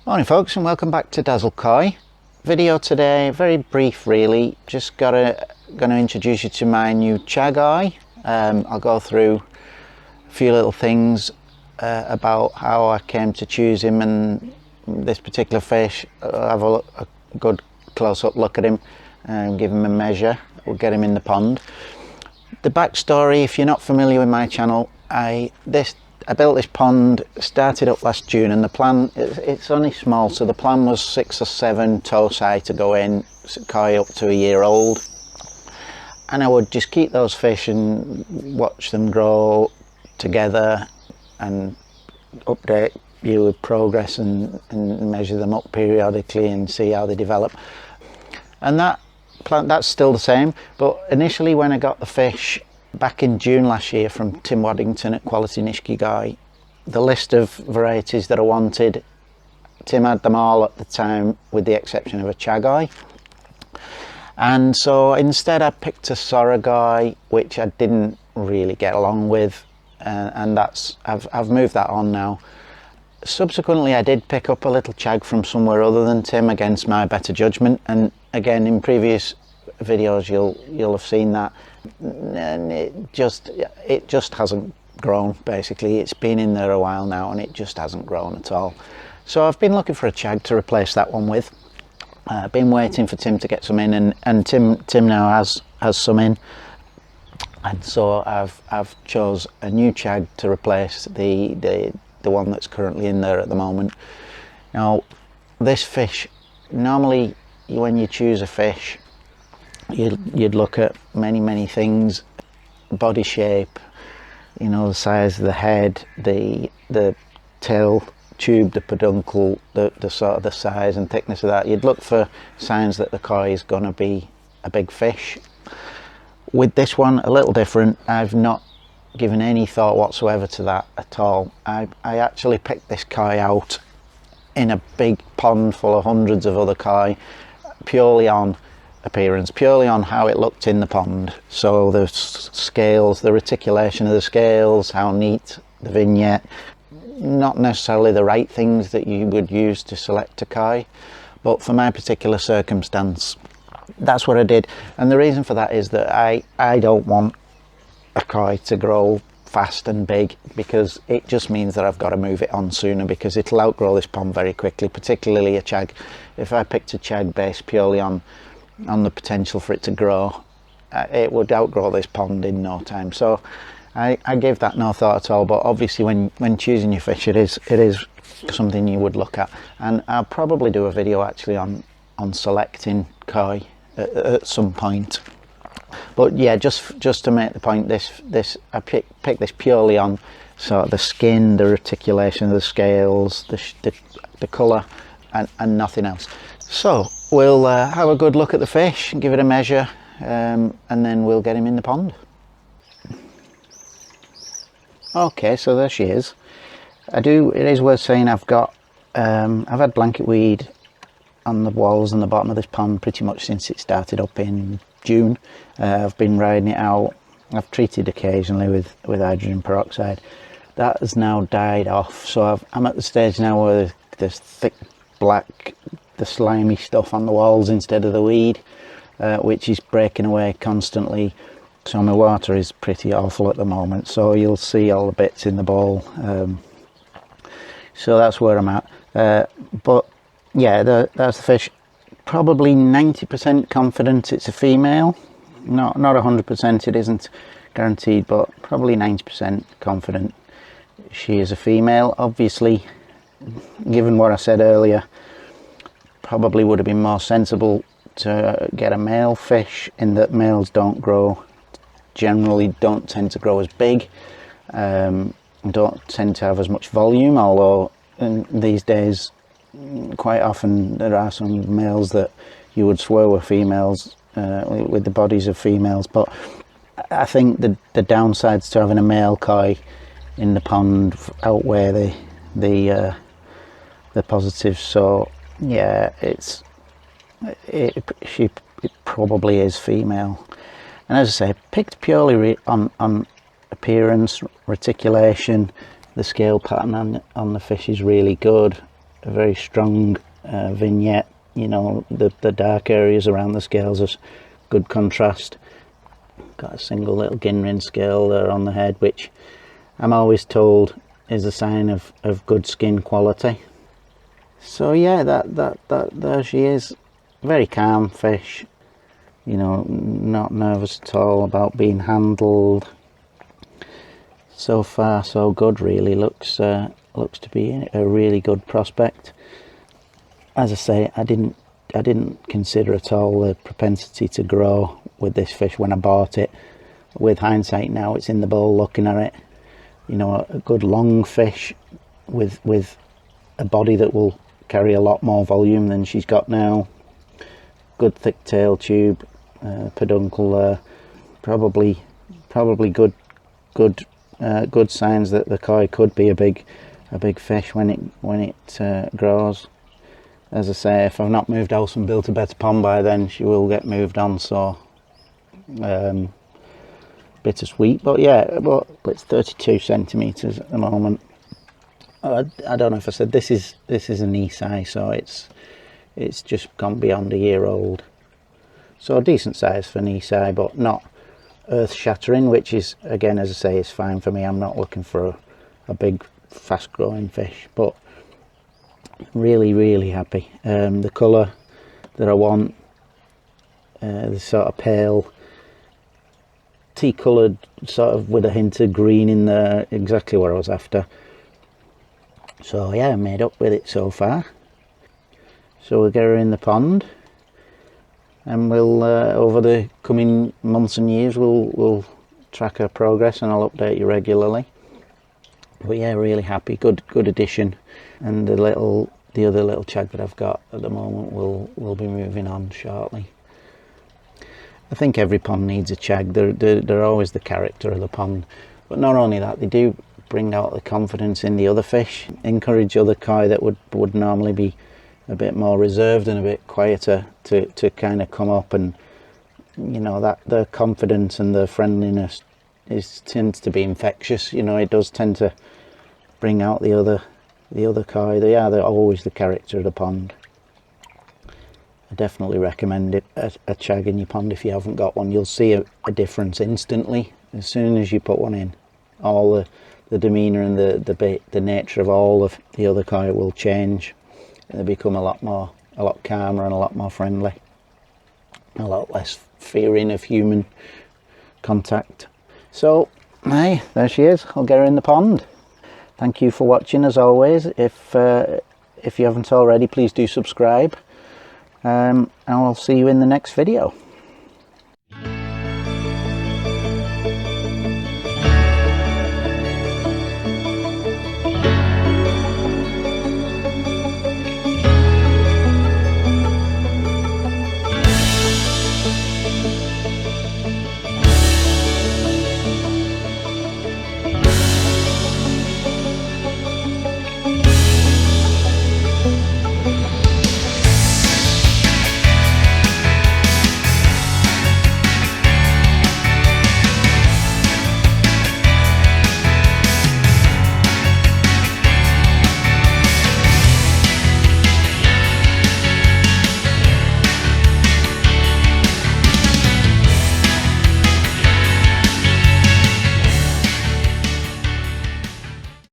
Morning folks, and welcome back to Dazzle Koi. Video today, very brief really, just gonna introduce you to my new Chagoi. I'll go through a few little things about how I came to choose him and this particular fish. I'll have a good close-up look at him and give him a measure. We'll get him in the pond. The backstory, if you're not familiar with my channel, I built this pond, started up last June, and the plan, it's only small, so the plan was 6 or 7 tosai to go in, koi up to a year old, and I would just keep those fish and watch them grow together and update you with progress and measure them up periodically and see how they develop. And that plan, that's still the same, but initially when I got the fish back in June last year from Tim Waddington at Quality Nishikigoi, the list of varieties that I wanted, Tim had them all at the time with the exception of a Chagoi. And so instead I picked a Soragoi, which I didn't really get along with, and I've moved that on now. Subsequently I did pick up a little Chag from somewhere other than Tim against my better judgment, and again in previous videos you'll have seen that, and it just hasn't grown. Basically it's been in there a while now and it just hasn't grown at all. So I've been looking for a Chag to replace that one with. Been waiting for Tim to get some in, and Tim now has some in, and so I've chose a new Chag to replace the one that's currently in there at the moment. Now this fish, normally when you choose a fish you'd look at many things: body shape, you know, the size of the head, the tail tube, the peduncle, the sort of the size and thickness of that. You'd look for signs that the koi is going to be a big fish. With this one, a little different. I've not given any thought whatsoever to that at all. I actually picked this koi out in a big pond full of hundreds of other koi, purely on appearance, purely on how it looked in the pond. So the scales, the reticulation of the scales, how neat the vignette, not necessarily the right things that you would use to select a koi, but for my particular circumstance that's what I did. And the reason for that is that I don't want a koi to grow fast and big, because it just means that I've got to move it on sooner, because it'll outgrow this pond very quickly, particularly a Chag. If I picked a Chag based purely on the potential for it to grow, it would outgrow this pond in no time. So I gave that no thought at all. But obviously when choosing your fish, it is something you would look at, and I'll probably do a video actually on selecting koi at some point. But yeah, just to make the point, this I picked this purely on sort of the skin, the reticulation of the scales, the colour, and nothing else. So we'll have a good look at the fish and give it a measure, and then we'll get him in the pond. Okay, so there she is. It is worth saying I've had blanket weed on the walls and the bottom of this pond pretty much since it started up in June. I've been riding it out. I've treated occasionally with hydrogen peroxide. That has now died off, so I'm at the stage now where there's thick black, the slimy stuff on the walls instead of the weed, which is breaking away constantly. So my water is pretty awful at the moment, so you'll see all the bits in the bowl. So that's where I'm at. But yeah, that's the fish. Probably 90% confident it's a female. Not 100%, it isn't guaranteed, but probably 90% confident she is a female. Obviously, given what I said earlier, probably would have been more sensible to get a male fish, in that males generally don't tend to grow as big, don't tend to have as much volume, although these days quite often there are some males that you would swear were females, with the bodies of females. But I think the downsides to having a male koi in the pond outweigh the positives. So yeah, it probably is female. And as I say, picked purely on appearance, reticulation. The scale pattern on the fish is really good. very strong vignette. You know, the dark areas around the scales is good contrast. Got a single little Ginrin scale there on the head, which I'm always told is a sign of good skin quality. So yeah, there she is. Very calm fish, you know, not nervous at all about being handled. So far so good, really. Looks to be a really good prospect. As I say, I didn't consider at all the propensity to grow with this fish when I bought it. With hindsight now, it's in the bowl looking at it, you know, a good long fish with a body that will carry a lot more volume than she's got now. Good thick tail tube, peduncle there. Probably good signs that the koi could be a big fish when it grows. As I say, if I've not moved house and built a better pond by then, she will get moved on. So bittersweet, but yeah, but it's 32 centimeters at the moment. I don't know if I said this is a knee size, so it's just gone beyond a year old. So a decent size for knee size, but not earth shattering, which is, again, as I say, is fine for me. I'm not looking for a big fast growing fish, but really happy. The colour that I want, the sort of pale tea coloured, sort of with a hint of green in there, exactly what I was after. So yeah, I made up with it so far. So we'll get her in the pond, and we'll over the coming months and years we'll track her progress, and I'll update you regularly. But yeah, really happy. Good addition. And the other little chag that I've got at the moment will be moving on shortly. I think every pond needs a chag. They're always the character of the pond. But not only that, they do bring out the confidence in the other fish, encourage other koi that would normally be a bit more reserved and a bit quieter to kind of come up, and you know, that their confidence and their friendliness tends to be infectious. You know, it does tend to bring out the other koi. They're always the character of the pond. I definitely recommend it, a chag in your pond if you haven't got one. You'll see a difference instantly as soon as you put one in. All the demeanour and the nature of all of the other koi will change. They become a lot calmer and a lot more friendly, a lot less fearing of human contact. So hey, there she is. I'll get her in the pond. Thank you for watching, as always. If you haven't already, please do subscribe, and I'll see you in the next video.